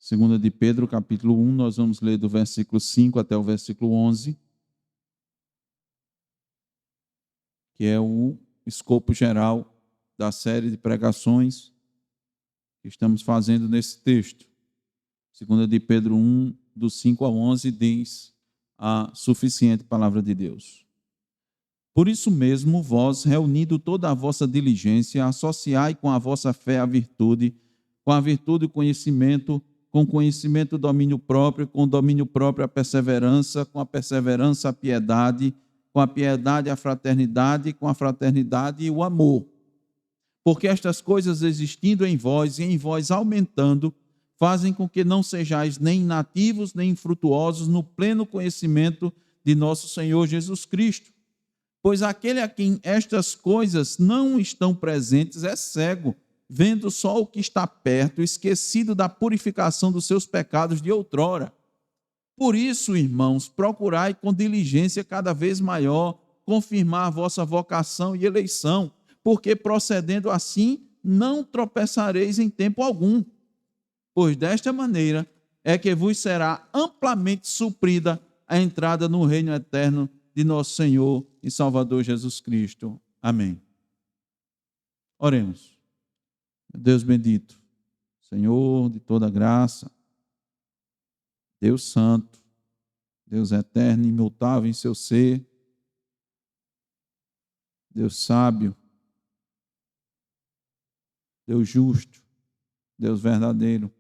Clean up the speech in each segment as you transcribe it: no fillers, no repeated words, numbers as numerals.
Segunda de Pedro, capítulo 1, nós vamos ler do versículo 5 até o versículo 11, que é o escopo geral da série de pregações que estamos fazendo nesse texto. Segunda de Pedro 1, do 5 ao 11, diz a suficiente palavra de Deus. Por isso mesmo, vós, reunindo toda a vossa diligência, associai com a vossa fé a virtude, com a virtude o conhecimento, com conhecimento o domínio próprio, com domínio próprio a perseverança, com a perseverança a piedade, com a piedade a fraternidade, com a fraternidade o amor. Porque estas coisas existindo em vós e em vós aumentando, fazem com que não sejais nem inativos nem infrutuosos no pleno conhecimento de nosso Senhor Jesus Cristo. Pois aquele a quem estas coisas não estão presentes é cego, vendo só o que está perto, esquecido da purificação dos seus pecados de outrora. Por isso, irmãos, procurai com diligência cada vez maior confirmar a vossa vocação e eleição, porque procedendo assim não tropeçareis em tempo algum. Pois desta maneira é que vos será amplamente suprida a entrada no reino eterno de nosso Senhor e Salvador Jesus Cristo. Amém. Oremos. Deus bendito, Senhor de toda graça, Deus santo, Deus eterno, imutável em seu ser, Deus sábio, Deus justo, Deus verdadeiro.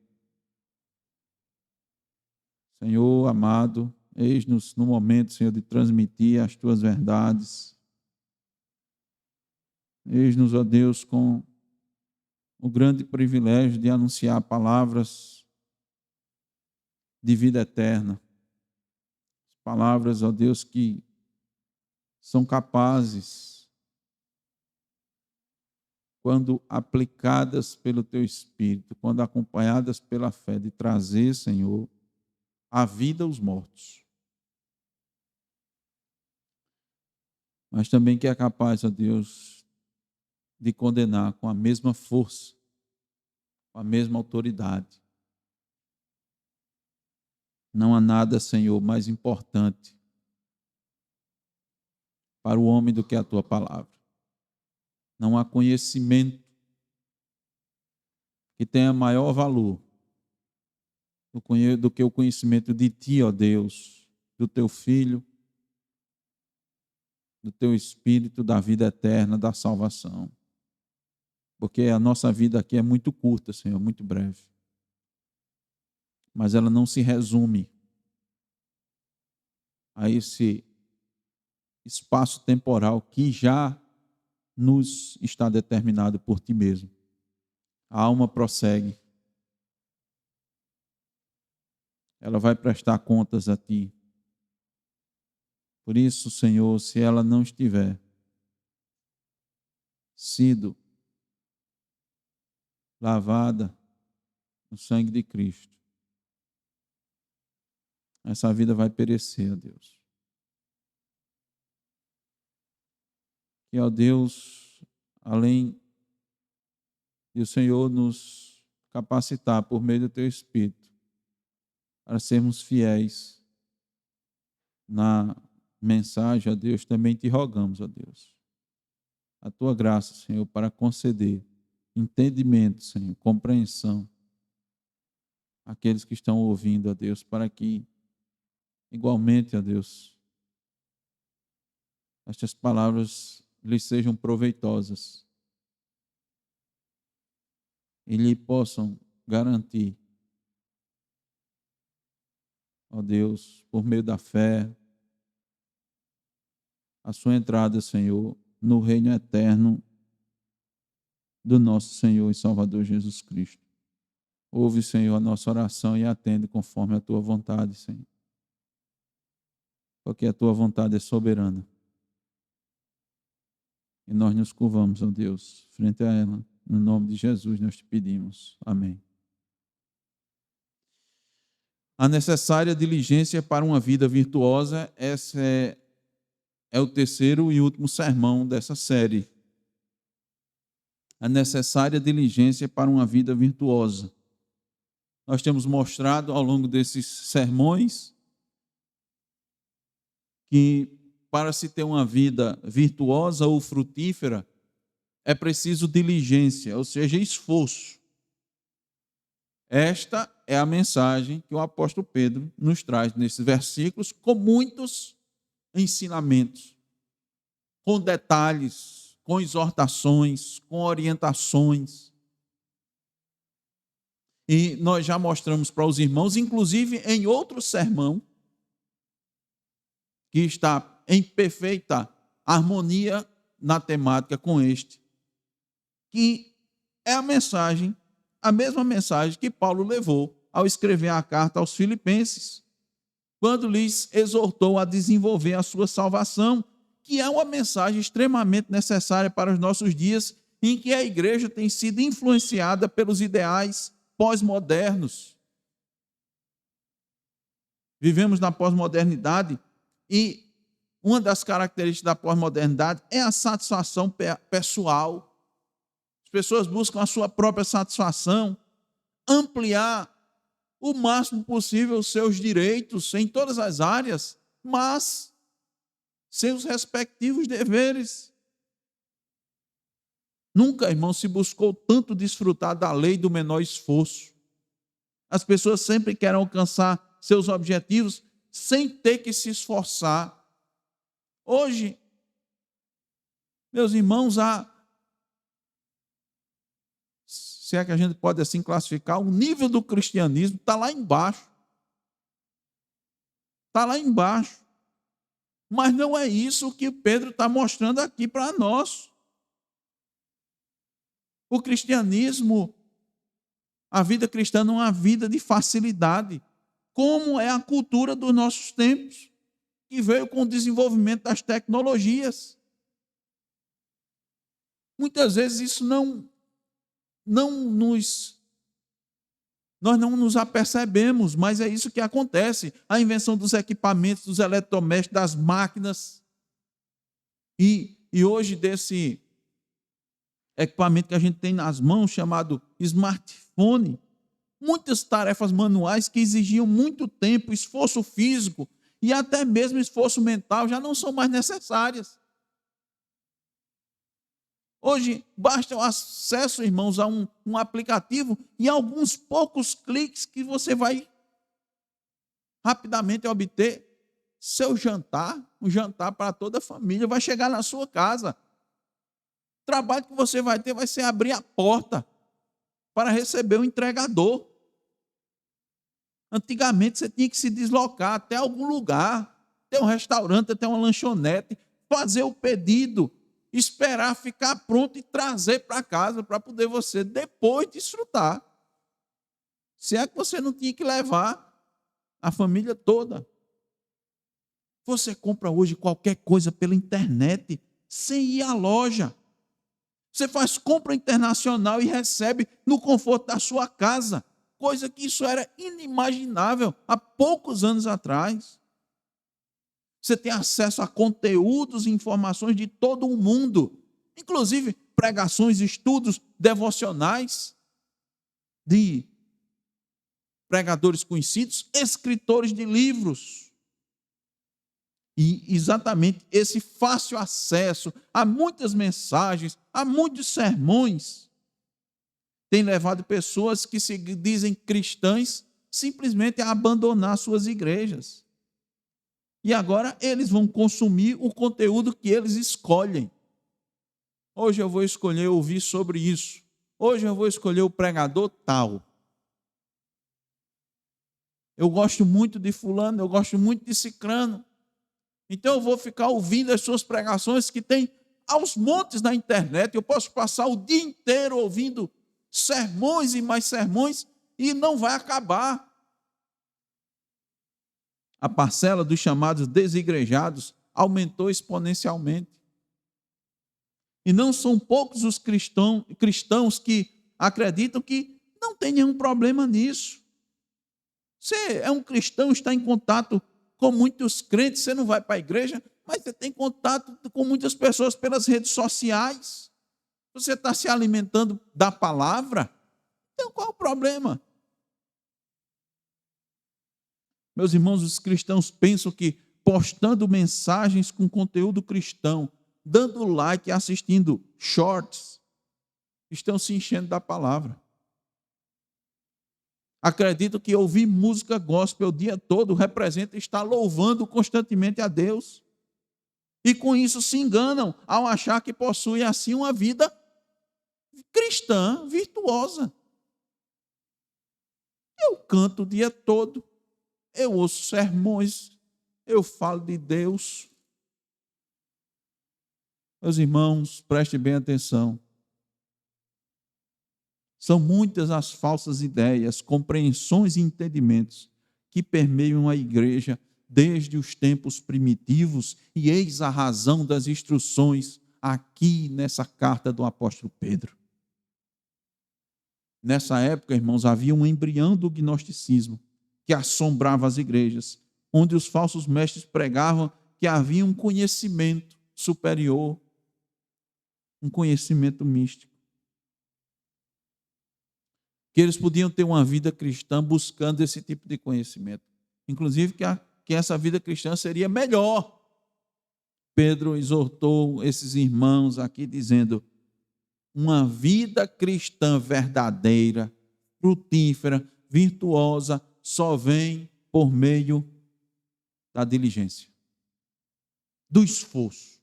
Senhor amado, eis-nos no momento, Senhor, de transmitir as tuas verdades. Eis-nos, ó Deus, com o grande privilégio de anunciar palavras de vida eterna. Palavras, ó Deus, que são capazes, quando aplicadas pelo Teu Espírito, quando acompanhadas pela fé, de trazer, Senhor, a vida aos mortos. Mas também que é capaz, ó Deus, de condenar com a mesma força, com a mesma autoridade. Não há nada, Senhor, mais importante para o homem do que a Tua palavra. Não há conhecimento que tenha maior valor do que o conhecimento de Ti, ó Deus, do Teu Filho, do Teu Espírito, da vida eterna, da salvação. Porque a nossa vida aqui é muito curta, Senhor, muito breve. Mas ela não se resume a esse espaço temporal que já nos está determinado por Ti mesmo. A alma prossegue. Ela vai prestar contas a Ti. Por isso, Senhor, se ela não estiver sido lavada no sangue de Cristo, essa vida vai perecer, ó Deus. Que, ó Deus, além de o Senhor nos capacitar por meio do Teu Espírito para sermos fiéis na mensagem, ó Deus, também Te rogamos, ó Deus, a Tua graça, Senhor, para conceder entendimento, Senhor, compreensão àqueles que estão ouvindo, ó Deus, para que igualmente, ó Deus, estas palavras lhes sejam proveitosas e lhe possam garantir, ó Deus, por meio da fé, a sua entrada, Senhor, no reino eterno do nosso Senhor e Salvador Jesus Cristo. Ouve, Senhor, a nossa oração e atende conforme a Tua vontade, Senhor. Porque a Tua vontade é soberana. E nós nos curvamos, ó Deus, frente a ela. No nome de Jesus nós te pedimos. Amém. A necessária diligência para uma vida virtuosa, esse é o terceiro e último sermão dessa série. A necessária diligência para uma vida virtuosa. Nós temos mostrado ao longo desses sermões que para se ter uma vida virtuosa ou frutífera, é preciso diligência, ou seja, esforço. Esta é a mensagem que o apóstolo Pedro nos traz nesses versículos, com muitos ensinamentos, com detalhes, com exortações, com orientações. E nós já mostramos para os irmãos, inclusive em outro sermão, que está em perfeita harmonia na temática com este, que é a mesma mensagem que Paulo levou ao escrever a carta aos Filipenses, quando lhes exortou a desenvolver a sua salvação, que é uma mensagem extremamente necessária para os nossos dias, em que a igreja tem sido influenciada pelos ideais pós-modernos. Vivemos na pós-modernidade e uma das características da pós-modernidade é a satisfação pessoal. As pessoas buscam a sua própria satisfação, ampliar o máximo possível os seus direitos em todas as áreas, mas sem os respectivos deveres. Nunca, irmão, se buscou tanto desfrutar da lei do menor esforço. As pessoas sempre querem alcançar seus objetivos sem ter que se esforçar. Hoje, meus irmãos, se é que a gente pode assim classificar, o nível do cristianismo está lá embaixo. Está lá embaixo. Mas não é isso que Pedro está mostrando aqui para nós. O cristianismo, a vida cristã não é uma vida de facilidade, como é a cultura dos nossos tempos, que veio com o desenvolvimento das tecnologias. Muitas vezes isso nós não nos apercebemos, mas é isso que acontece. A invenção dos equipamentos, dos eletrodomésticos, das máquinas. E hoje desse equipamento que a gente tem nas mãos, chamado smartphone, muitas tarefas manuais que exigiam muito tempo, esforço físico e até mesmo esforço mental já não são mais necessárias. Hoje, basta o acesso, irmãos, a um aplicativo e alguns poucos cliques que você vai rapidamente obter seu jantar, um jantar para toda a família, vai chegar na sua casa. O trabalho que você vai ter vai ser abrir a porta para receber o entregador. Antigamente você tinha que se deslocar até algum lugar, até um restaurante, até uma lanchonete, fazer o pedido, esperar ficar pronto e trazer para casa para poder você depois desfrutar. Se é que você não tinha que levar a família toda. Você compra hoje qualquer coisa pela internet sem ir à loja. Você faz compra internacional e recebe no conforto da sua casa, coisa que isso era inimaginável há poucos anos atrás. Você tem acesso a conteúdos e informações de todo o mundo, inclusive pregações, estudos devocionais de pregadores conhecidos, escritores de livros. E exatamente esse fácil acesso a muitas mensagens, a muitos sermões, tem levado pessoas que se dizem cristãs simplesmente a abandonar suas igrejas. E agora eles vão consumir o conteúdo que eles escolhem. Hoje eu vou escolher ouvir sobre isso. Hoje eu vou escolher o pregador tal. Eu gosto muito de fulano, eu gosto muito de cicrano. Então eu vou ficar ouvindo as suas pregações que tem aos montes na internet. Eu posso passar o dia inteiro ouvindo sermões e mais sermões e não vai acabar. A parcela dos chamados desigrejados aumentou exponencialmente. E não são poucos os cristãos que acreditam que não tem nenhum problema nisso. Você é um cristão, está em contato com muitos crentes, você não vai para a igreja, mas você tem contato com muitas pessoas pelas redes sociais. Você está se alimentando da palavra, então qual o problema? Meus irmãos, os cristãos pensam que postando mensagens com conteúdo cristão, dando like, assistindo shorts, estão se enchendo da palavra. Acredito que ouvir música gospel o dia todo representa estar louvando constantemente a Deus. E com isso se enganam ao achar que possuem assim uma vida cristã virtuosa. Eu canto o dia todo, eu ouço sermões, eu falo de Deus. Meus irmãos, prestem bem atenção. São muitas as falsas ideias, compreensões e entendimentos que permeiam a igreja desde os tempos primitivos, e eis a razão das instruções aqui nessa carta do apóstolo Pedro. Nessa época, irmãos, havia um embrião do gnosticismo que assombrava as igrejas, onde os falsos mestres pregavam que havia um conhecimento superior, um conhecimento místico. Que eles podiam ter uma vida cristã buscando esse tipo de conhecimento. Inclusive que essa vida cristã seria melhor. Pedro exortou esses irmãos aqui dizendo: uma vida cristã verdadeira, frutífera, virtuosa, só vem por meio da diligência, do esforço.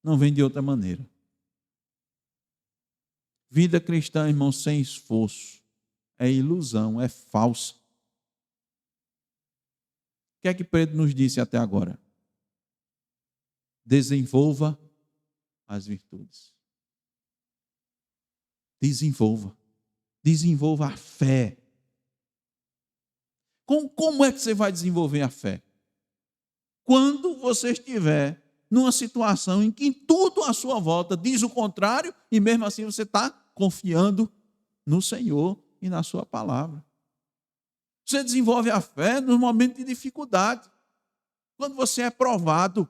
Não vem de outra maneira. Vida cristã, irmão, sem esforço é ilusão, é falsa. O que é que Pedro nos disse até agora? Desenvolva as virtudes. Desenvolva a fé. Como é que você vai desenvolver a fé? Quando você estiver numa situação em que tudo à sua volta diz o contrário, e mesmo assim você está confiando no Senhor e na sua palavra. Você desenvolve a fé nos momentos de dificuldade. Quando você é provado,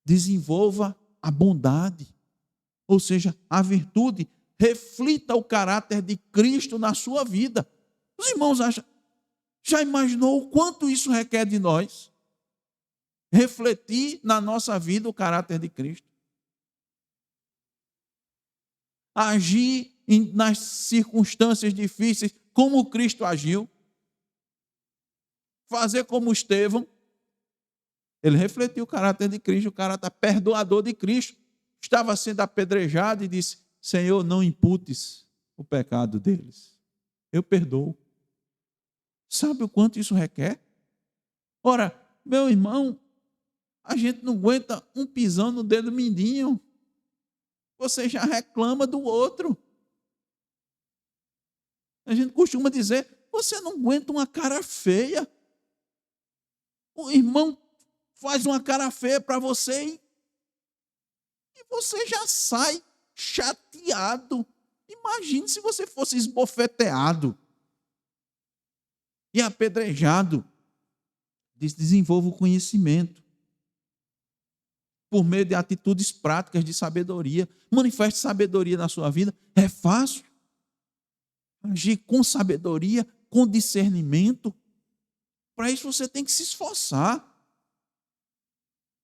desenvolva a bondade, ou seja, a virtude, reflita o caráter de Cristo na sua vida. Os irmãos já imaginou o quanto isso requer de nós? Refletir na nossa vida o caráter de Cristo. Agir nas circunstâncias difíceis como Cristo agiu. Fazer como Estevão. Ele refletiu o caráter de Cristo, o caráter perdoador de Cristo. Estava sendo apedrejado e disse: Senhor, não imputes o pecado deles. Eu perdoo. Sabe o quanto isso requer? Ora, meu irmão, a gente não aguenta um pisão no dedo mindinho. Você já reclama do outro. A gente costuma dizer: você não aguenta uma cara feia. O irmão faz uma cara feia para você e você já sai chateado. Imagine se você fosse esbofeteado e apedrejado. Desenvolva o conhecimento por meio de atitudes práticas de sabedoria. Manifeste sabedoria na sua vida. É fácil agir com sabedoria, com discernimento. Para isso você tem que se esforçar.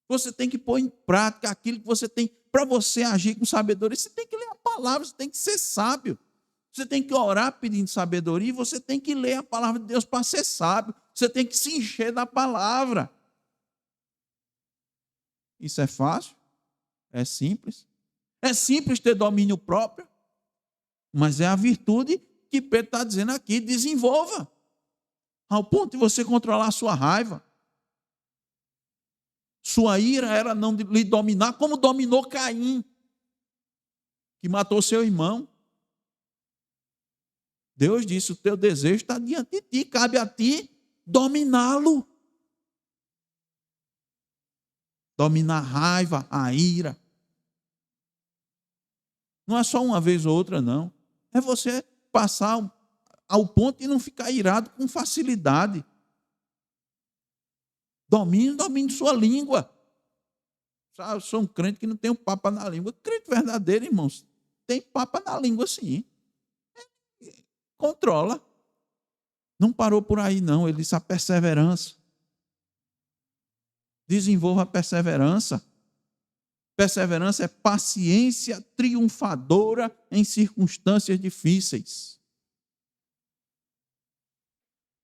Você tem que pôr em prática aquilo que você tem. Para você agir com sabedoria, você tem que ler a palavra, você tem que ser sábio. Você tem que orar pedindo sabedoria e você tem que ler a palavra de Deus para ser sábio. Você tem que se encher da palavra. Isso é fácil? É simples? É simples ter domínio próprio? Mas é a virtude que Pedro está dizendo aqui: desenvolva. Ao ponto de você controlar a sua raiva. Sua ira era não lhe dominar, como dominou Caim, que matou seu irmão. Deus disse: o teu desejo está diante de ti, cabe a ti dominá-lo. Dominar a raiva, a ira. Não é só uma vez ou outra, não. É você passar ao ponto de não ficar irado com facilidade. Domine sua língua. Eu sou um crente que não tem um papa na língua. Crente verdadeiro, irmãos, tem papa na língua, sim. Controla. Não parou por aí, não. Ele disse a perseverança. Desenvolva a perseverança. Perseverança é paciência triunfadora em circunstâncias difíceis.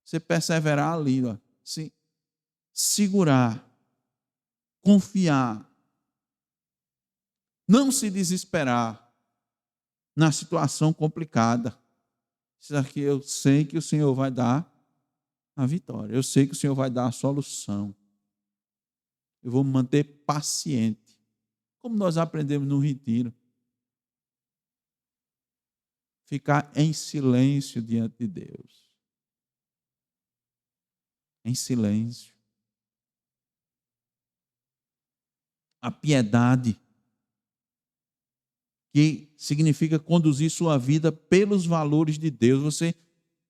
Você perseverar ali, ó, se segurar, confiar, não se desesperar na situação complicada. Isso aqui eu sei que o Senhor vai dar a vitória. Eu sei que o Senhor vai dar a solução. Eu vou me manter paciente. Como nós aprendemos no retiro. Ficar em silêncio diante de Deus. Em silêncio. A piedade, que significa conduzir sua vida pelos valores de Deus.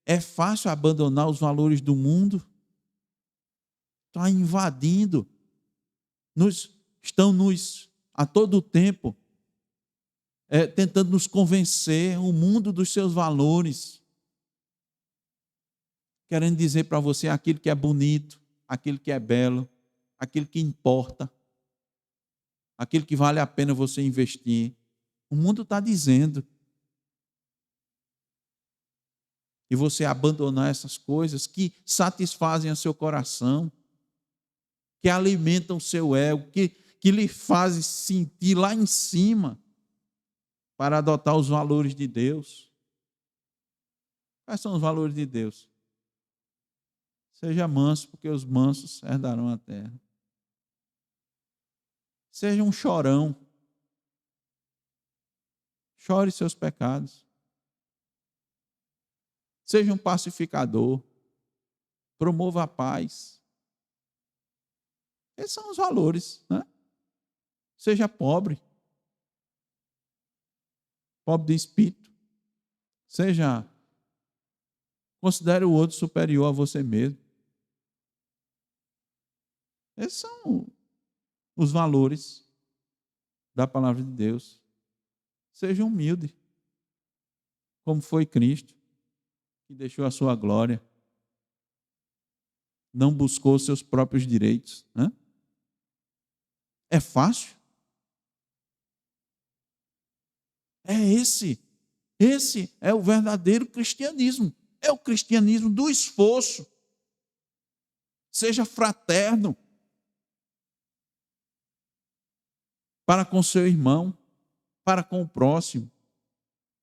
É fácil abandonar os valores do mundo? Está invadindo. Estão a todo tempo tentando nos convencer o mundo dos seus valores. Querendo dizer para você aquilo que é bonito, aquilo que é belo, aquilo que importa, aquilo que vale a pena você investir. O mundo está dizendo. E você abandonar essas coisas que satisfazem o seu coração, que alimentam o seu ego, que lhe fazem sentir lá em cima para adotar os valores de Deus. Quais são os valores de Deus? Seja manso, porque os mansos herdarão a terra. Seja um chorão. Chore seus pecados. Seja um pacificador. Promova a paz. Esses são os valores, né? Seja pobre. Pobre de espírito. Considere o outro superior a você mesmo. Esses são os valores da palavra de Deus. Seja humilde, como foi Cristo, que deixou a sua glória, não buscou os seus próprios direitos. Né? É fácil? Esse é o verdadeiro cristianismo. É o cristianismo do esforço. Seja fraterno para com seu irmão, para com o próximo.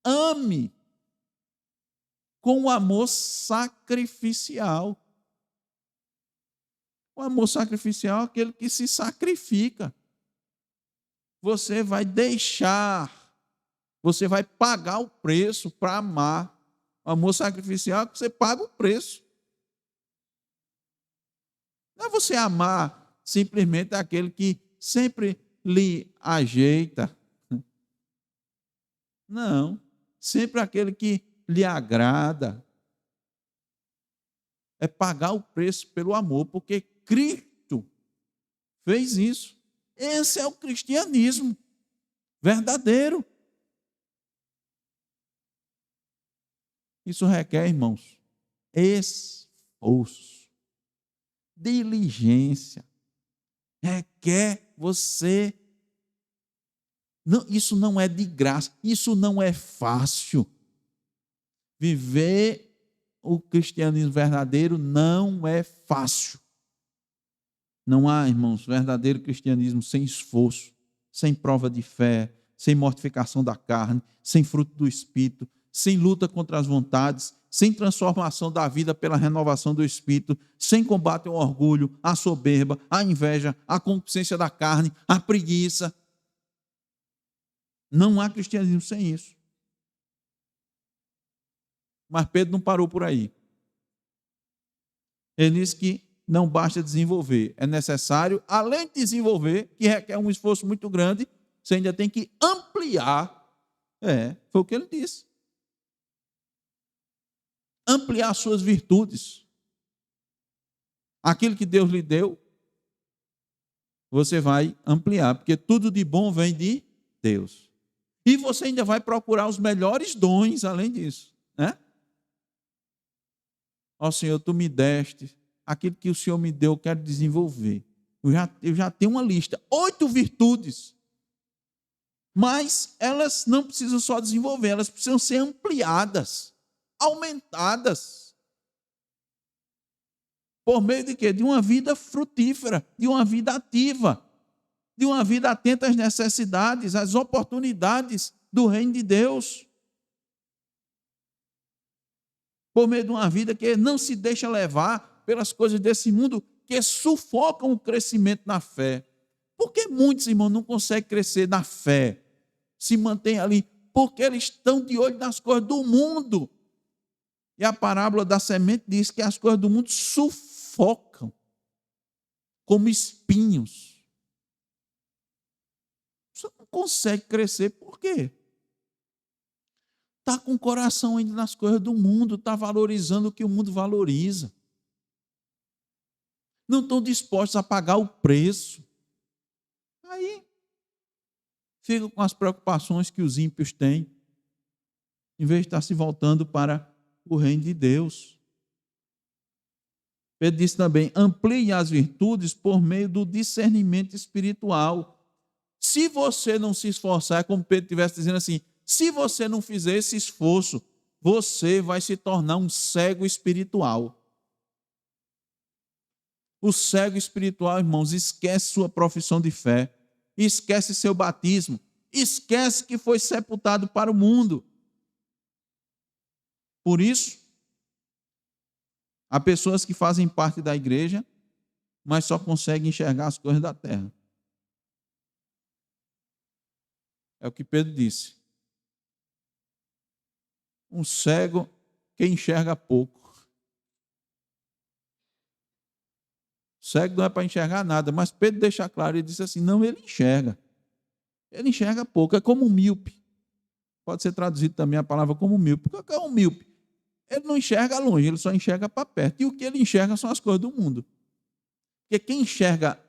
Ame com o amor sacrificial. O amor sacrificial é aquele que se sacrifica. Você vai pagar o preço para amar. O amor sacrificial é que você paga o preço. Não é você amar simplesmente aquele que sempre lhe ajeita. Não, sempre aquele que lhe agrada. É pagar o preço pelo amor, porque Cristo fez isso. Esse é o cristianismo verdadeiro. Isso requer, irmãos, esforço, diligência. Requer você. Não, isso não é de graça, isso não é fácil. Viver o cristianismo verdadeiro não é fácil. Não há, irmãos, verdadeiro cristianismo sem esforço, sem prova de fé, sem mortificação da carne, sem fruto do Espírito, sem luta contra as vontades, sem transformação da vida pela renovação do Espírito, sem combate ao orgulho, à soberba, à inveja, à concupiscência da carne, à preguiça. Não há cristianismo sem isso. Mas Pedro não parou por aí. Ele disse que não basta desenvolver, é necessário, além de desenvolver, que requer um esforço muito grande, você ainda tem que ampliar. Foi o que ele disse. Ampliar suas virtudes. Aquilo que Deus lhe deu, você vai ampliar, porque tudo de bom vem de Deus. E você ainda vai procurar os melhores dons além disso, né? Ó Senhor, tu me deste, aquilo que o Senhor me deu, eu quero desenvolver. Eu já tenho uma lista, 8 virtudes. Mas elas não precisam só desenvolver, elas precisam ser ampliadas, aumentadas. Por meio de quê? De uma vida frutífera, de uma vida ativa, de uma vida atenta às necessidades, às oportunidades do reino de Deus. Por meio de uma vida que não se deixa levar pelas coisas desse mundo que sufocam o crescimento na fé. Por que muitos, irmãos, não conseguem crescer na fé? Se mantêm ali, porque eles estão de olho nas coisas do mundo. E a parábola da semente diz que as coisas do mundo sufocam, como espinhos. Você não consegue crescer, por quê? Está com o coração ainda nas coisas do mundo, está valorizando o que o mundo valoriza. Não estão dispostos a pagar o preço. Aí, ficam com as preocupações que os ímpios têm, em vez de estar se voltando para o reino de Deus. Pedro disse também, amplie as virtudes por meio do discernimento espiritual. Se você não se esforçar, é como Pedro estivesse dizendo assim, se você não fizer esse esforço, você vai se tornar um cego espiritual. O cego espiritual, irmãos, esquece sua profissão de fé, esquece seu batismo, esquece que foi sepultado para o mundo. Por isso, há pessoas que fazem parte da igreja, mas só conseguem enxergar as coisas da terra. É o que Pedro disse. Um cego que enxerga pouco. Cego não é para enxergar nada, mas Pedro deixa claro, ele disse assim, não, ele enxerga. Ele enxerga pouco, é como um míope. Pode ser traduzido também a palavra como míope. O que é um míope? Ele não enxerga longe, ele só enxerga para perto. E o que ele enxerga são as coisas do mundo. Porque quem enxerga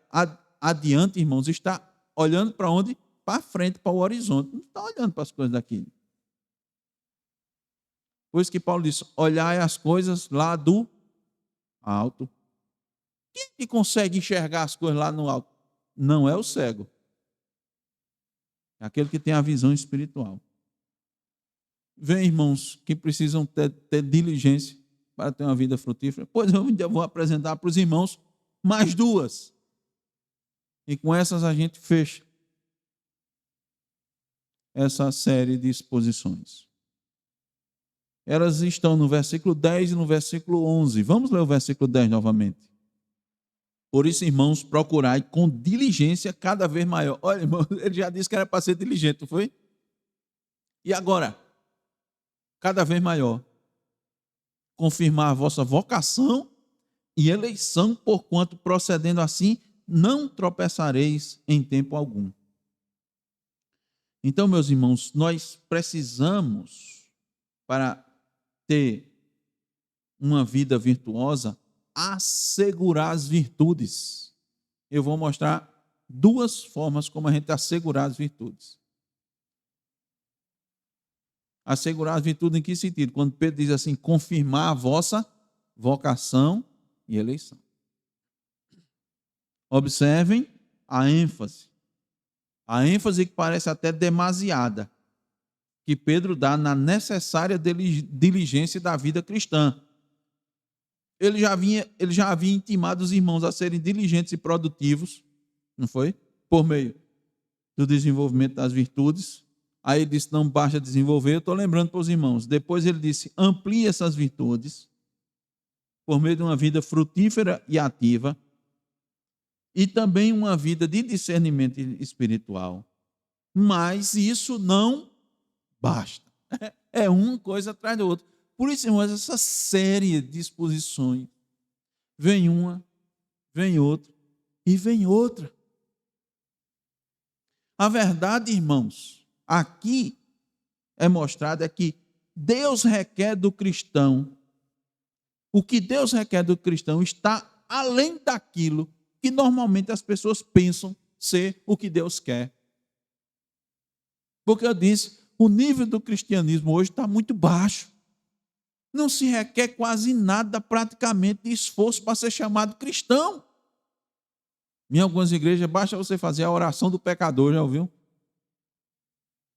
adiante, irmãos, está olhando para onde? Para frente, para o horizonte. Não está olhando para as coisas daqui. Por isso que Paulo diz, olhai as coisas lá do alto. Quem que consegue enxergar as coisas lá no alto? Não é o cego. É aquele que tem a visão espiritual. Vem, irmãos, que precisam ter diligência para ter uma vida frutífera. Pois eu ainda vou apresentar para os irmãos mais 2. E com essas a gente fecha essa série de exposições. Elas estão no versículo 10 e no versículo 11. Vamos ler o versículo 10 novamente. Por isso, irmãos, procurai com diligência cada vez maior. Olha, irmão, ele já disse que era para ser diligente, não foi? E agora? Cada vez maior. Confirmar a vossa vocação e eleição, porquanto procedendo assim, não tropeçareis em tempo algum. Então, meus irmãos, nós precisamos, para ter uma vida virtuosa, assegurar as virtudes. Eu vou mostrar 2 formas como a gente assegurar as virtudes. Assegurar as virtudes em que sentido? Quando Pedro diz assim, confirmar a vossa vocação e eleição. Observem a ênfase. A ênfase que parece até demasiada, que Pedro dá na necessária diligência da vida cristã. Ele já havia intimado os irmãos a serem diligentes e produtivos, não foi? Por meio do desenvolvimento das virtudes. Aí ele disse, não basta desenvolver, eu estou lembrando para os irmãos. Depois ele disse, amplie essas virtudes por meio de uma vida frutífera e ativa e também uma vida de discernimento espiritual. Mas isso não basta. É uma coisa atrás da outra. Por isso, irmãos, essa série de exposições, vem uma, vem outra e vem outra. A verdade, irmãos, aqui é mostrado é que Deus requer do cristão, o que Deus requer do cristão está além daquilo que normalmente as pessoas pensam ser o que Deus quer. Porque eu disse, o nível do cristianismo hoje está muito baixo. Não se requer quase nada praticamente de esforço para ser chamado cristão. Em algumas igrejas, basta você fazer a oração do pecador, já ouviu?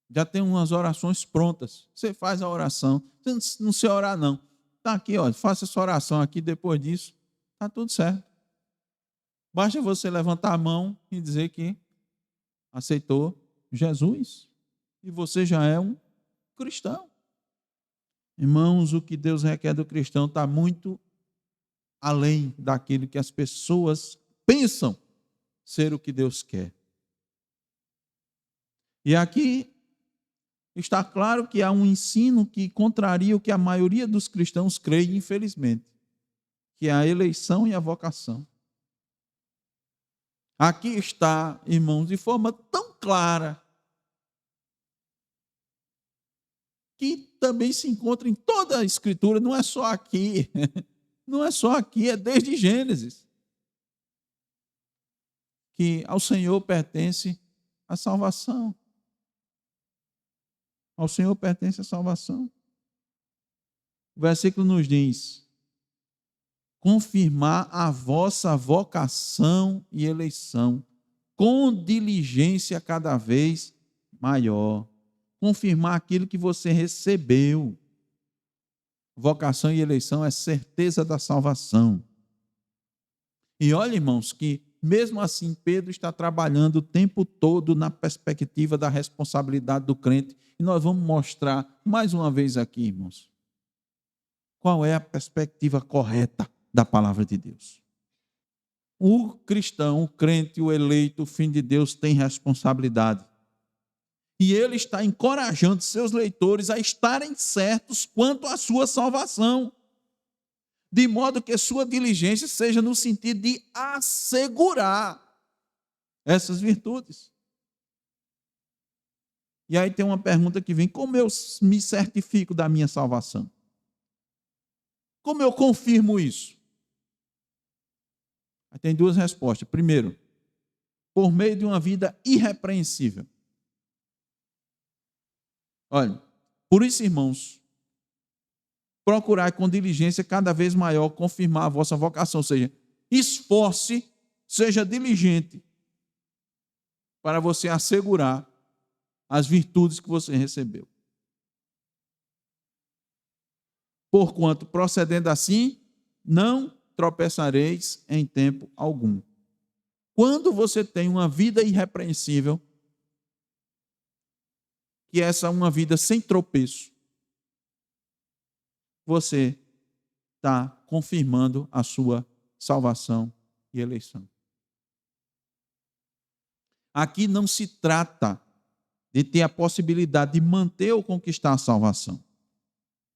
Já tem umas orações prontas. Você faz a oração. Você não sei orar, não. Está aqui, ó, faça essa oração aqui, depois disso, está tudo certo. Basta você levantar a mão e dizer que aceitou Jesus. E você já é um cristão. Irmãos, o que Deus requer do cristão está muito além daquilo que as pessoas pensam ser o que Deus quer. E aqui está claro que há um ensino que contraria o que a maioria dos cristãos crê, infelizmente, que é a eleição e a vocação. Aqui está, irmãos, de forma tão clara, que também se encontra em toda a Escritura, não é só aqui, não é só aqui, é desde Gênesis, que ao Senhor pertence a salvação. Ao Senhor pertence a salvação. O versículo nos diz: confirmar a vossa vocação e eleição, com diligência cada vez maior. Confirmar aquilo que você recebeu. Vocação e eleição é certeza da salvação. E olha, irmãos, que mesmo assim Pedro está trabalhando o tempo todo na perspectiva da responsabilidade do crente. E nós vamos mostrar mais uma vez aqui, irmãos, qual é a perspectiva correta da palavra de Deus. O cristão, o crente, o eleito, o filho de Deus tem responsabilidade. E ele está encorajando seus leitores a estarem certos quanto à sua salvação, de modo que sua diligência seja no sentido de assegurar essas virtudes. E aí tem uma pergunta que vem: como eu me certifico da minha salvação? Como eu confirmo isso? Aí tem duas respostas. Primeiro, por meio de uma vida irrepreensível. Olha, por isso, irmãos, procurar com diligência cada vez maior confirmar a vossa vocação, ou seja, esforce, seja diligente para você assegurar as virtudes que você recebeu. Porquanto, procedendo assim, não tropeçareis em tempo algum. Quando você tem uma vida irrepreensível, que essa é uma vida sem tropeço, você está confirmando a sua salvação e eleição. Aqui não se trata de ter a possibilidade de manter ou conquistar a salvação,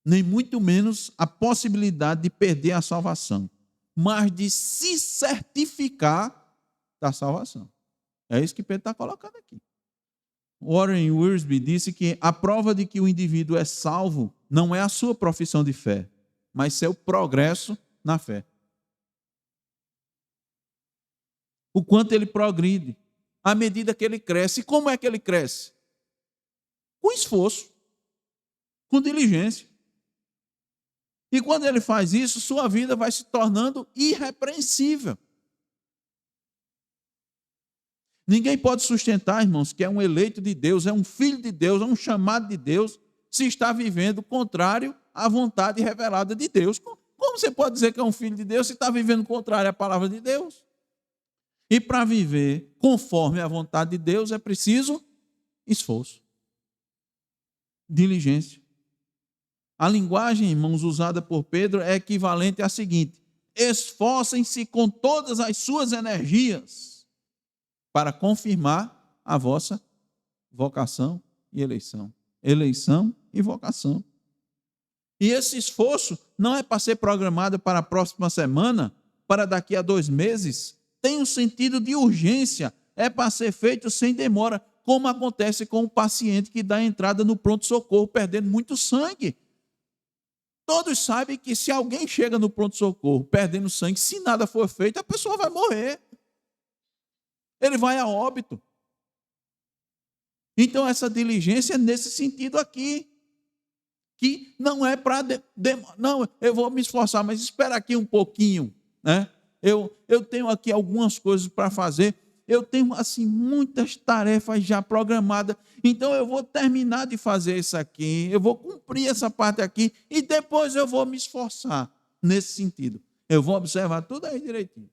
nem muito menos a possibilidade de perder a salvação, mas de se certificar da salvação. É isso que Pedro está colocando aqui. Warren Wiersbe disse que a prova de que o indivíduo é salvo não é a sua profissão de fé, mas seu progresso na fé. O quanto ele progride, à medida que ele cresce. E como é que ele cresce? Com esforço, com diligência. E quando ele faz isso, sua vida vai se tornando irrepreensível. Ninguém pode sustentar, irmãos, que é um eleito de Deus, é um filho de Deus, é um chamado de Deus, se está vivendo contrário à vontade revelada de Deus. Como você pode dizer que é um filho de Deus se está vivendo contrário à palavra de Deus? E para viver conforme a vontade de Deus é preciso esforço, diligência. A linguagem, irmãos, usada por Pedro é equivalente à seguinte: esforcem-se com todas as suas energias para confirmar a vossa vocação e eleição. Eleição e vocação. E esse esforço não é para ser programado para a próxima semana, para daqui a 2 meses. Tem um sentido de urgência. É para ser feito sem demora, como acontece com o paciente que dá entrada no pronto-socorro perdendo muito sangue. Todos sabem que se alguém chega no pronto-socorro perdendo sangue, se nada for feito, a pessoa vai morrer. Ele vai a óbito. Então, essa diligência é nesse sentido aqui. que não é para... Não, eu vou me esforçar, mas espera aqui um pouquinho, né? Eu tenho aqui algumas coisas para fazer, eu tenho assim muitas tarefas já programadas, então eu vou terminar de fazer isso aqui, eu vou cumprir essa parte aqui e depois eu vou me esforçar nesse sentido. Eu vou observar tudo aí direitinho.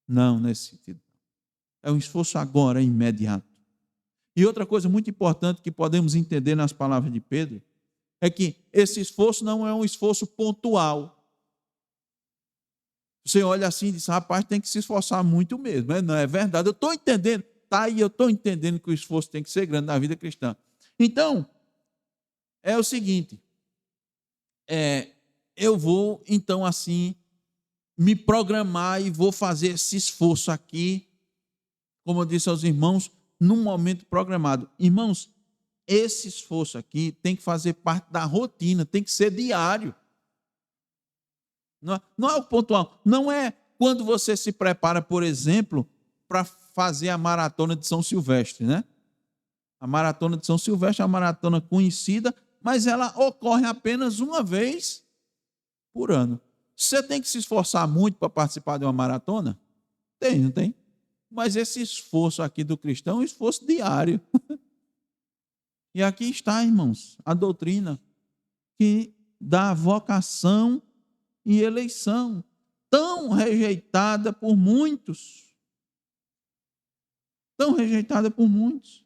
Não, nesse sentido. É um esforço agora, imediato. E outra coisa muito importante que podemos entender nas palavras de Pedro é que esse esforço não é um esforço pontual. Você olha assim e diz, rapaz, tem que se esforçar muito mesmo. Não é verdade, eu estou entendendo. Tá aí, eu estou entendendo que o esforço tem que ser grande na vida cristã. Então, é o seguinte, eu vou, então, assim, me programar e vou fazer esse esforço aqui, como eu disse aos irmãos, num momento programado. Irmãos, esse esforço aqui tem que fazer parte da rotina, tem que ser diário. Não é o pontual. Não é quando você se prepara, por exemplo, para fazer a maratona de São Silvestre, né? A maratona de São Silvestre é uma maratona conhecida, mas ela ocorre apenas uma vez por ano. Você tem que se esforçar muito para participar de uma maratona? Tem, não tem? Mas esse esforço aqui do cristão é um esforço diário. E aqui está, irmãos, a doutrina que dá vocação e eleição, tão rejeitada por muitos. Tão rejeitada por muitos.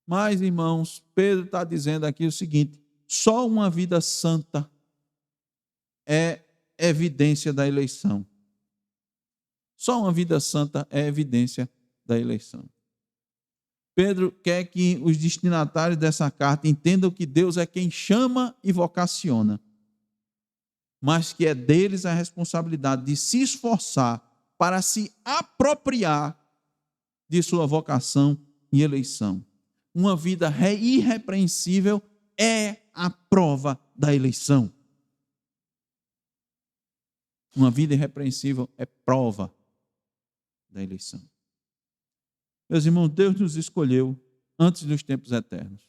Mas, irmãos, Pedro está dizendo aqui o seguinte: só uma vida santa é evidência da eleição. Só uma vida santa é evidência da eleição. Pedro quer que os destinatários dessa carta entendam que Deus é quem chama e vocaciona, mas que é deles a responsabilidade de se esforçar para se apropriar de sua vocação e eleição. Uma vida irrepreensível é a prova da eleição. Uma vida irrepreensível é prova da eleição. Meus irmãos, Deus nos escolheu antes dos tempos eternos.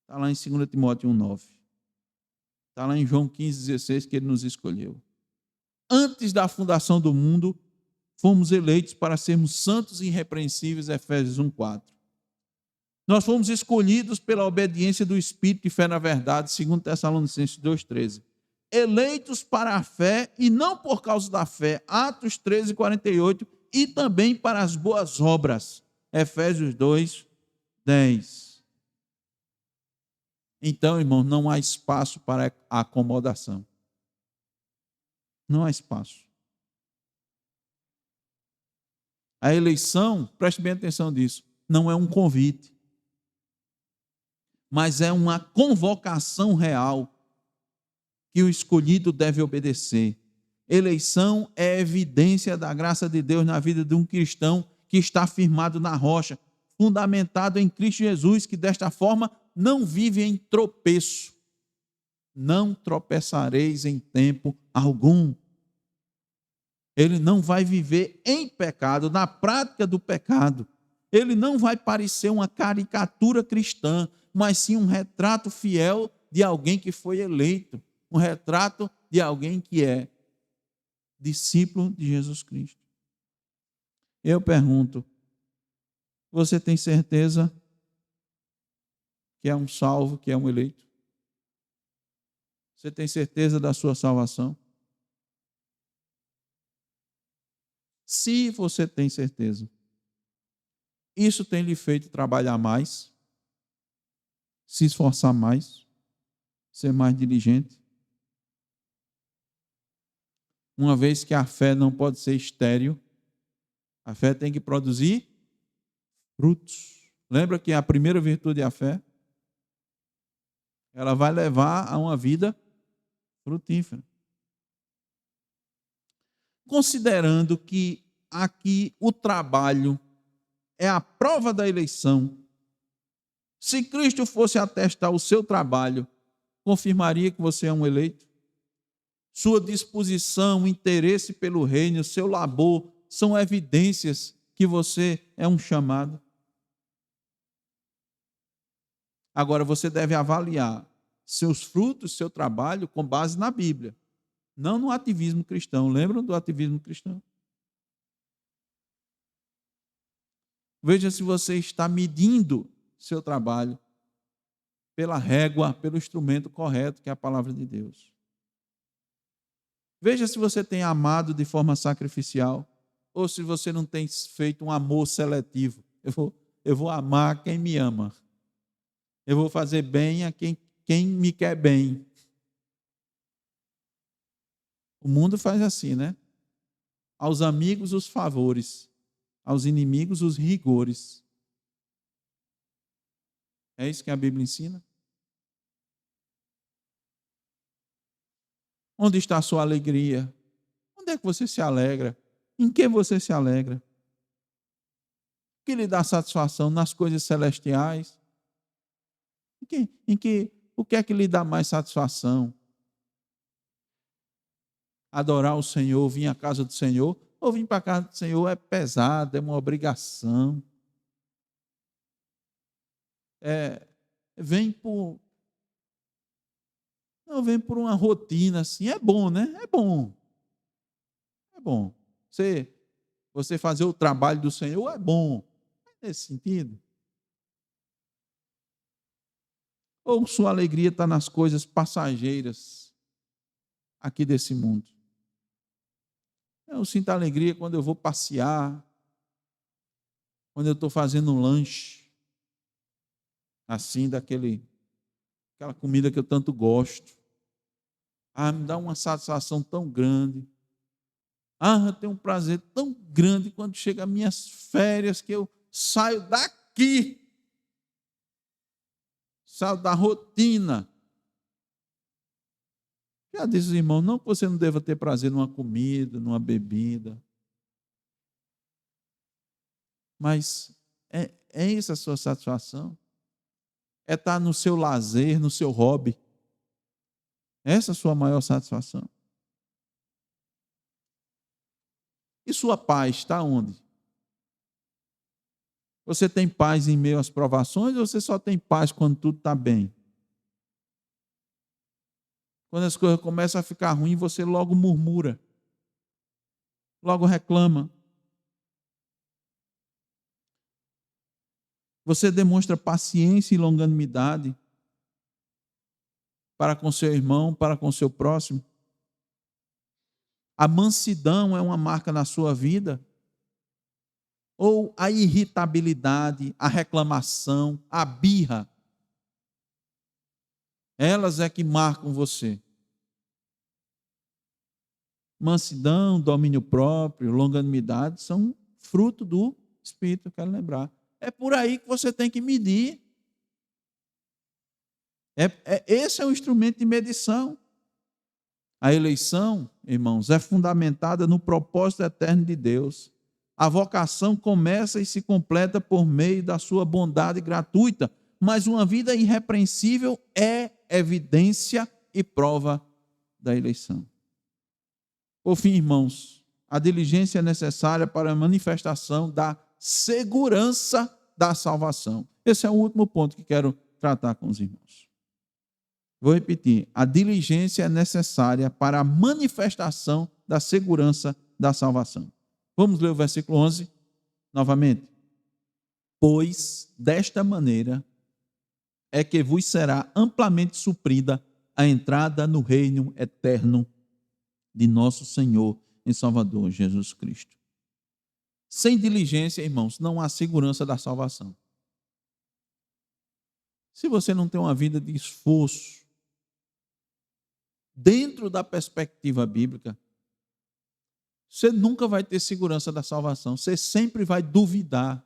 Está lá em 2 Timóteo 1,9. Está lá em João 15,16 que Ele nos escolheu. Antes da fundação do mundo, fomos eleitos para sermos santos e irrepreensíveis, Efésios 1,4. Nós fomos escolhidos pela obediência do Espírito e fé na verdade, segundo Tessalonicenses 2,13. Eleitos para a fé e não por causa da fé, Atos 13,48, e também para as boas obras, Efésios 2,10. Então, irmão, não há espaço para a acomodação. Não há espaço. A eleição, preste bem atenção nisso, não é um convite, mas é uma convocação real que o escolhido deve obedecer. Eleição é evidência da graça de Deus na vida de um cristão que está firmado na rocha, fundamentado em Cristo Jesus, que desta forma não vive em tropeço. Não tropeçareis em tempo algum. Ele não vai viver em pecado, na prática do pecado. Ele não vai parecer uma caricatura cristã, mas sim um retrato fiel de alguém que foi eleito, um retrato de alguém que é discípulo de Jesus Cristo. Eu pergunto, você tem certeza que é um salvo, que é um eleito? Você tem certeza da sua salvação? Se você tem certeza, isso tem lhe feito trabalhar mais, se esforçar mais, ser mais diligente? Uma vez que a fé não pode ser estéril, a fé tem que produzir frutos. Lembra que a primeira virtude é a fé? Ela vai levar a uma vida frutífera. Considerando que aqui o trabalho é a prova da eleição, se Cristo fosse atestar o seu trabalho, confirmaria que você é um eleito? Sua disposição, interesse pelo reino, seu labor, são evidências que você é um chamado. Agora, você deve avaliar seus frutos, seu trabalho, com base na Bíblia, não no ativismo cristão. Lembram do ativismo cristão? Veja se você está medindo seu trabalho pela régua, pelo instrumento correto, que é a palavra de Deus. Veja se você tem amado de forma sacrificial, ou se você não tem feito um amor seletivo. Eu vou amar quem me ama. Eu vou fazer bem a quem me quer bem. O mundo faz assim, né? Aos amigos os favores, aos inimigos os rigores. É isso que a Bíblia ensina? Onde está a sua alegria? Onde é que você se alegra? Em que você se alegra? O que lhe dá satisfação? Nas coisas celestiais? O que é que lhe dá mais satisfação? Adorar o Senhor, vir à casa do Senhor? Ou vir para a casa do Senhor é pesado, é uma obrigação. Vem por uma rotina assim. É bom, né? É bom. É bom. Você fazer o trabalho do Senhor é bom. É nesse sentido. Ou sua alegria está nas coisas passageiras aqui desse mundo? Eu sinto alegria quando eu vou passear, quando eu estou fazendo um lanche, assim, aquela comida que eu tanto gosto. Me dá uma satisfação tão grande. Eu tenho um prazer tão grande quando chega as minhas férias, que eu saio daqui, saio da rotina. Já disse, irmão, não que você não deva ter prazer numa comida, numa bebida, mas é essa a sua satisfação? É estar no seu lazer, no seu hobby? Essa é a sua maior satisfação? E sua paz está onde? Você tem paz em meio às provações ou você só tem paz quando tudo está bem? Quando as coisas começam a ficar ruins, você logo murmura, logo reclama. Você demonstra paciência e longanimidade para com seu irmão, para com seu próximo? A mansidão é uma marca na sua vida? Ou a irritabilidade, a reclamação, a birra? Elas é que marcam você. Mansidão, domínio próprio, longanimidade são fruto do Espírito, eu quero lembrar. É por aí que você tem que medir. Esse é o instrumento de medição. A eleição, irmãos, é fundamentada no propósito eterno de Deus. A vocação começa e se completa por meio da sua bondade gratuita, mas uma vida irrepreensível é evidência e prova da eleição. Por fim, irmãos, a diligência é necessária para a manifestação da segurança da salvação. Esse é o último ponto que quero tratar com os irmãos. Vou repetir. A diligência é necessária para a manifestação da segurança da salvação. Vamos ler o versículo 11 novamente. Pois desta maneira é que vos será amplamente suprida a entrada no reino eterno de nosso Senhor e Salvador Jesus Cristo. Sem diligência, irmãos, não há segurança da salvação. Se você não tem uma vida de esforço dentro da perspectiva bíblica, você nunca vai ter segurança da salvação. Você sempre vai duvidar,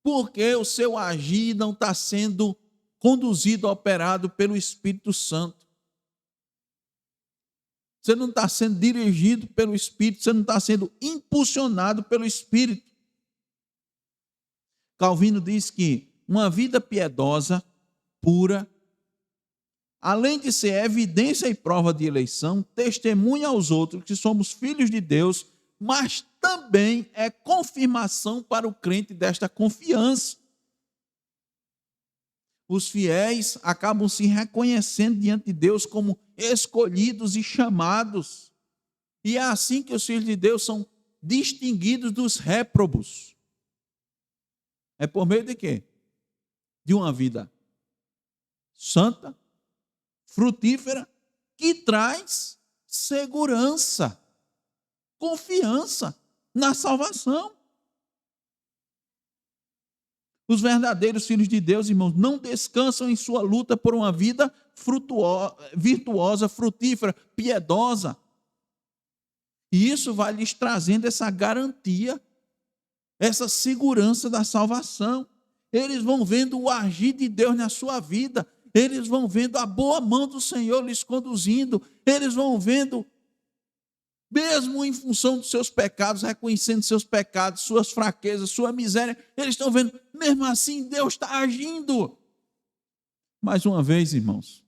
porque o seu agir não está sendo conduzido, operado pelo Espírito Santo. Você não está sendo dirigido pelo Espírito, você não está sendo impulsionado pelo Espírito. Calvino diz que uma vida piedosa, pura, além de ser evidência e prova de eleição, testemunha aos outros que somos filhos de Deus, mas também é confirmação para o crente desta confiança. os fiéis acabam se reconhecendo diante de Deus como escolhidos e chamados. E é assim que os filhos de Deus são distinguidos dos réprobos. É por meio de quê? De uma vida santa, frutífera, que traz segurança, confiança na salvação. Os verdadeiros filhos de Deus, irmãos, não descansam em sua luta por uma vida virtuosa, frutífera, piedosa. E isso vai lhes trazendo essa garantia, essa segurança da salvação. Eles vão vendo o agir de Deus na sua vida. Eles vão vendo a boa mão do Senhor lhes conduzindo. Eles vão vendo, mesmo em função dos seus pecados, reconhecendo seus pecados, suas fraquezas, sua miséria, eles estão vendo, mesmo assim, Deus está agindo. Mais uma vez, irmãos,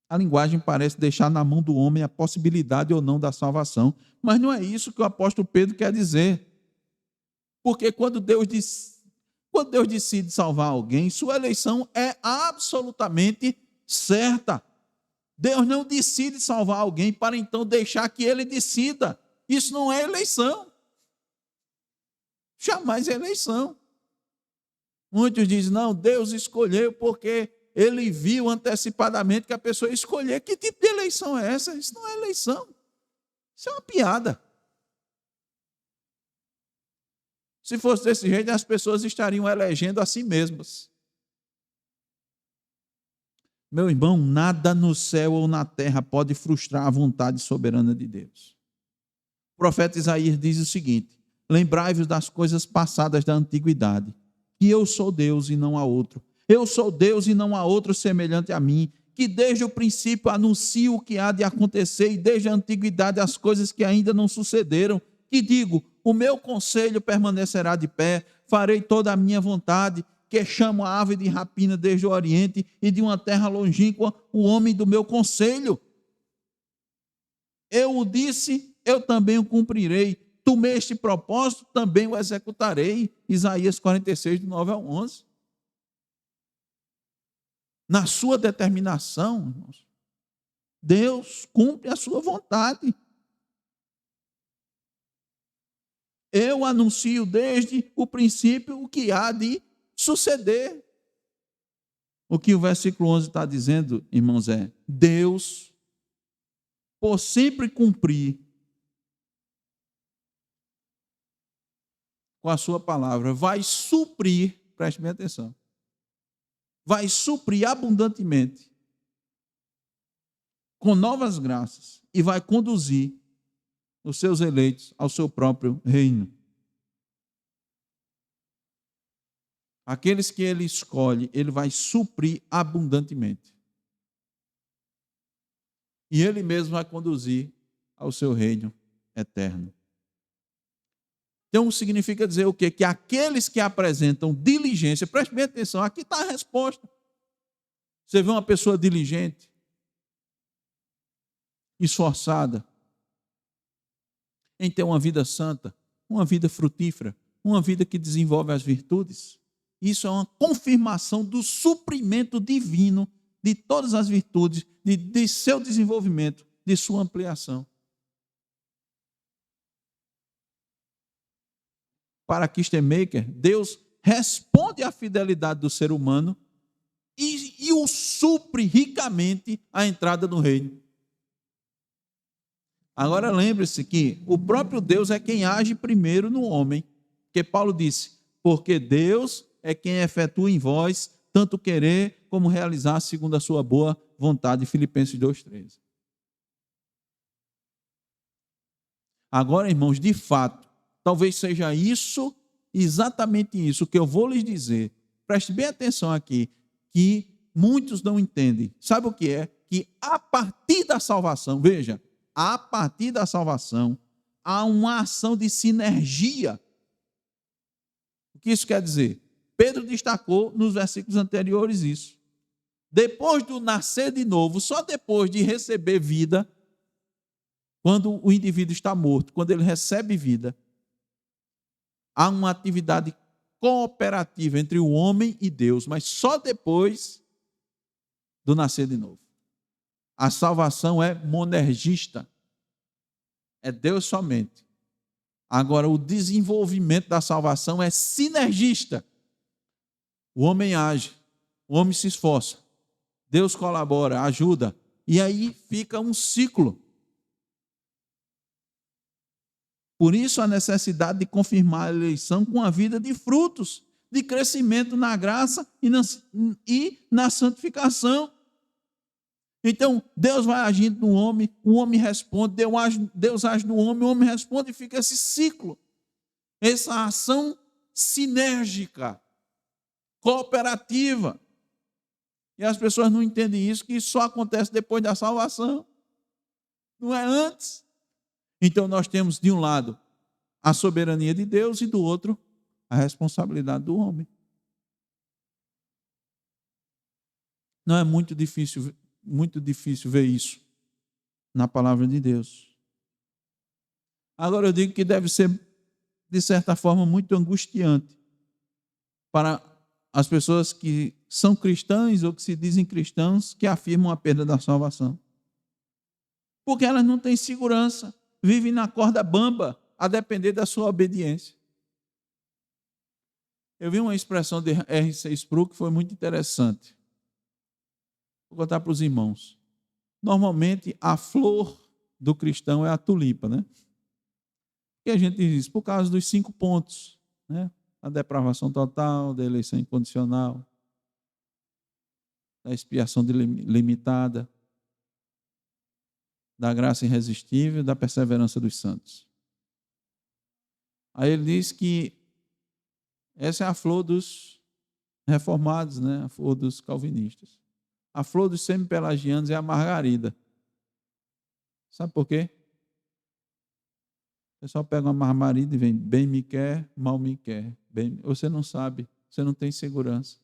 a linguagem parece deixar na mão do homem a possibilidade ou não da salvação, mas não é isso que o apóstolo Pedro quer dizer. Porque quando Deus decide salvar alguém, sua eleição é absolutamente certa. Deus não decide salvar alguém para então deixar que ele decida. Isso não é eleição. Jamais é eleição. Muitos dizem, não, Deus escolheu porque ele viu antecipadamente que a pessoa ia escolher. Que tipo de eleição é essa? Isso não é eleição. Isso é uma piada. Se fosse desse jeito, as pessoas estariam elegendo a si mesmas. Meu irmão, nada no céu ou na terra pode frustrar a vontade soberana de Deus. O profeta Isaías diz o seguinte: lembrai-vos das coisas passadas da antiguidade, que eu sou Deus e não há outro. Eu sou Deus e não há outro semelhante a mim, que desde o princípio anuncio o que há de acontecer e desde a antiguidade as coisas que ainda não sucederam, que digo, o meu conselho permanecerá de pé, farei toda a minha vontade, que chamo a ave de rapina desde o Oriente e de uma terra longínqua o homem do meu conselho. Eu o disse, eu também o cumprirei. Tomei este propósito, também o executarei. Isaías 46, do 9 ao 11. Na sua determinação, irmãos, Deus cumpre a sua vontade. Eu anuncio desde o princípio o que há de suceder. O que o versículo 11 está dizendo, irmãos, é Deus, por sempre cumprir com a sua palavra, vai suprir, preste bem atenção, vai suprir abundantemente, com novas graças, e vai conduzir os seus eleitos ao seu próprio reino. Aqueles que ele escolhe, ele vai suprir abundantemente. E ele mesmo vai conduzir ao seu reino eterno. Então, significa dizer o quê? Que aqueles que apresentam diligência, preste bem atenção, aqui está a resposta. Você vê uma pessoa diligente, esforçada, em ter uma vida santa, uma vida frutífera, uma vida que desenvolve as virtudes. Isso é uma confirmação do suprimento divino de todas as virtudes, de seu desenvolvimento, de sua ampliação. Para Kistemaker, Deus responde à fidelidade do ser humano e o supre ricamente a entrada no reino. Agora lembre-se que o próprio Deus é quem age primeiro no homem, porque Paulo disse, porque Deus é quem efetua em vós tanto querer como realizar segundo a sua boa vontade, Filipenses 2,13. Agora, irmãos, de fato, talvez seja isso, exatamente isso que eu vou lhes dizer. Preste bem atenção aqui, que muitos não entendem. Sabe o que é? Que a partir da salvação, veja, a partir da salvação, há uma ação de sinergia. O que isso quer dizer? Pedro destacou nos versículos anteriores isso. Depois do nascer de novo, só depois de receber vida, quando o indivíduo está morto, quando ele recebe vida, há uma atividade cooperativa entre o homem e Deus, mas só depois do nascer de novo. A salvação é monergista, é Deus somente. Agora, o desenvolvimento da salvação é sinergista. O homem age, o homem se esforça, Deus colabora, ajuda, e aí fica um ciclo. Por isso a necessidade de confirmar a eleição com a vida de frutos, de crescimento na graça e na santificação. Então, Deus vai agindo no homem, o homem responde, Deus age no homem, o homem responde e fica esse ciclo. Essa ação sinérgica, cooperativa. E as pessoas não entendem isso, que isso só acontece depois da salvação. Não é antes. Então, nós temos, de um lado, a soberania de Deus e, do outro, a responsabilidade do homem. Não é muito difícil ver isso na palavra de Deus. Agora, eu digo que deve ser, de certa forma, muito angustiante para as pessoas que são cristãs ou que se dizem cristãos, que afirmam a perda da salvação. Porque elas não têm segurança, vivem na corda bamba, a depender da sua obediência. Eu vi uma expressão de R.C. Sproul que foi muito interessante. Vou contar para os irmãos. Normalmente, a flor do cristão é a tulipa, né? E a gente diz, por causa dos 5 pontos, né? A depravação total, da eleição incondicional, da expiação limitada, da graça irresistível, da perseverança dos santos. Aí ele diz que essa é a flor dos reformados, né? A flor dos calvinistas. A flor dos semi-pelagianos é a margarida. Sabe por quê? O pessoal pega uma margarida e vem, bem me quer, mal me quer. Você não sabe, você não tem segurança.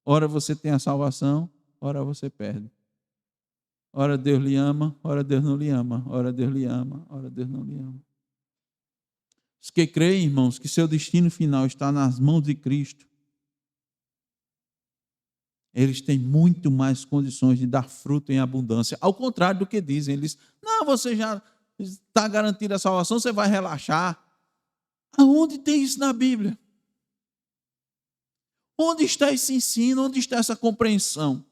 Ora você tem a salvação, ora você perde. Ora Deus lhe ama, ora Deus não lhe ama. Ora Deus lhe ama, ora Deus não lhe ama. Os que creem, irmãos, que seu destino final está nas mãos de Cristo, eles têm muito mais condições de dar fruto em abundância. Ao contrário do que dizem, eles, não, você já está garantida a salvação, você vai relaxar. Aonde tem isso na Bíblia? Onde está esse ensino? Onde está essa compreensão?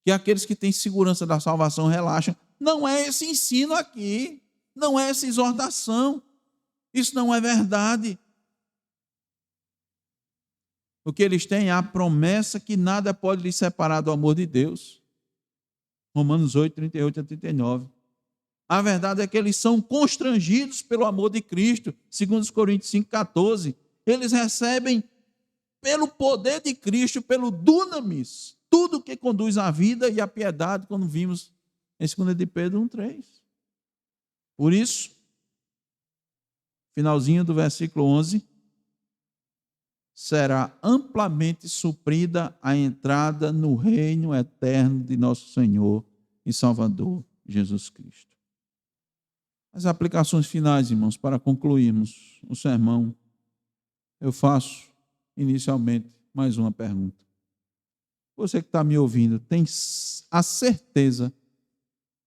Que aqueles que têm segurança da salvação relaxam. Não é esse ensino aqui. Não é essa exortação. Isso não é verdade. O que eles têm é a promessa que nada pode lhes separar do amor de Deus. Romanos 8, 38 a 39. A verdade é que eles são constrangidos pelo amor de Cristo, segundo Coríntios 5, 14. Eles recebem, pelo poder de Cristo, pelo dunamis, tudo que conduz à vida e à piedade, quando vimos em 2 de Pedro 1, 3. Por isso, finalzinho do versículo 11, será amplamente suprida a entrada no reino eterno de nosso Senhor e Salvador Jesus Cristo. As aplicações finais, irmãos, para concluirmos o sermão, eu faço inicialmente mais uma pergunta. Você que está me ouvindo, tem a certeza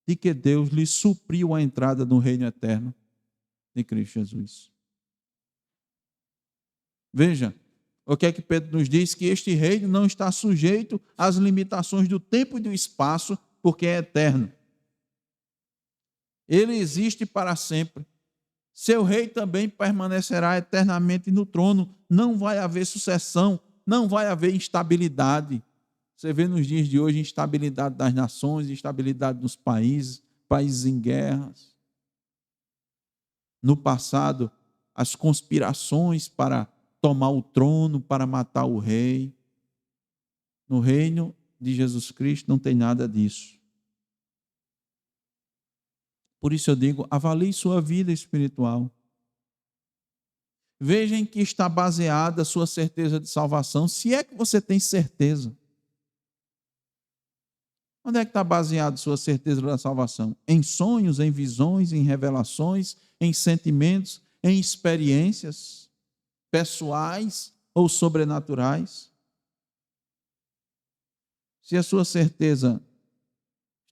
de que Deus lhe supriu a entrada no reino eterno de Cristo Jesus? Veja, o que é que Pedro nos diz? Que este reino não está sujeito às limitações do tempo e do espaço, porque é eterno. Ele existe para sempre. Seu rei também permanecerá eternamente no trono. Não vai haver sucessão, não vai haver instabilidade. Você vê nos dias de hoje instabilidade das nações, instabilidade dos países, países em guerras. No passado, as conspirações para tomar o trono, para matar o rei. No reino de Jesus Cristo não tem nada disso. Por isso eu digo, avalie sua vida espiritual. Veja em que está baseada a sua certeza de salvação, se é que você tem certeza. Onde é que está baseada a sua certeza da salvação? Em sonhos, em visões, em revelações, em sentimentos, em experiências? pessoais ou sobrenaturais. Se a sua certeza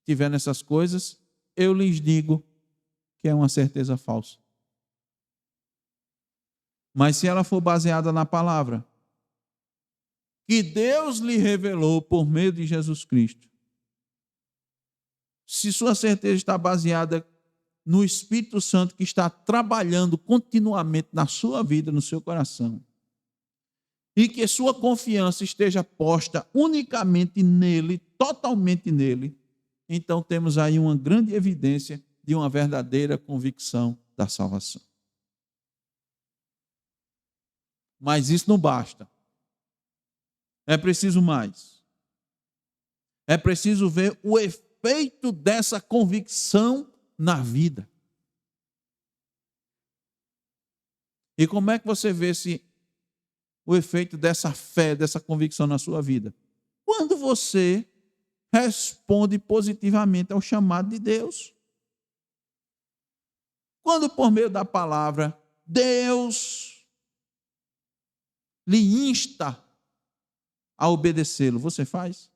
estiver nessas coisas, eu lhes digo que é uma certeza falsa. Mas se ela for baseada na palavra que Deus lhe revelou por meio de Jesus Cristo, se sua certeza está baseada no Espírito Santo que está trabalhando continuamente na sua vida, no seu coração, e que sua confiança esteja posta unicamente nele, totalmente nele, então temos aí uma grande evidência de uma verdadeira convicção da salvação. Mas isso não basta. É preciso mais. É preciso ver o efeito dessa convicção na vida. E como é que você vê o efeito dessa fé, dessa convicção na sua vida? Quando você responde positivamente ao chamado de Deus. Quando por meio da palavra, Deus lhe insta a obedecê-lo, você faz?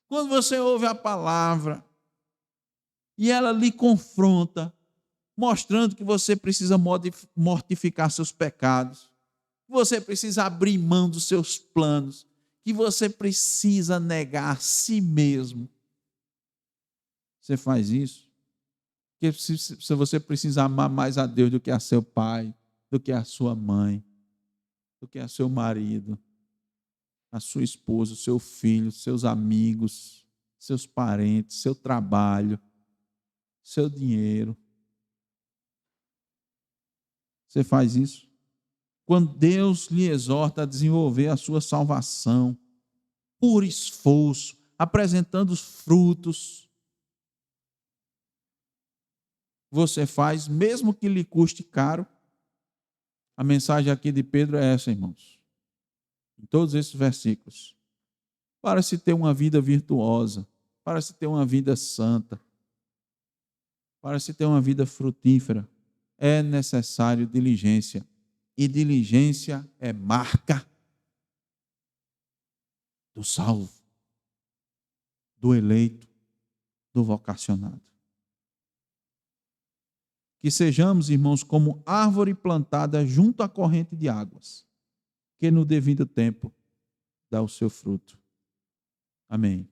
Quando você ouve a palavra e ela lhe confronta, mostrando que você precisa mortificar seus pecados, que você precisa abrir mão dos seus planos, que você precisa negar a si mesmo. Você faz isso? Porque se você precisa amar mais a Deus do que a seu pai, do que a sua mãe, do que a seu marido, a sua esposa, o seu filho, seus amigos, seus parentes, seu trabalho, seu dinheiro. Você faz isso? Quando Deus lhe exorta a desenvolver a sua salvação por esforço, apresentando os frutos, você faz, mesmo que lhe custe caro. A mensagem aqui de Pedro é essa, irmãos. Em todos esses versículos. Para se ter uma vida virtuosa, para se ter uma vida santa, para se ter uma vida frutífera, é necessário diligência. E diligência é marca do salvo, do eleito, do vocacionado. Que sejamos, irmãos, como árvore plantada junto à corrente de águas, que no devido tempo dá o seu fruto. Amém.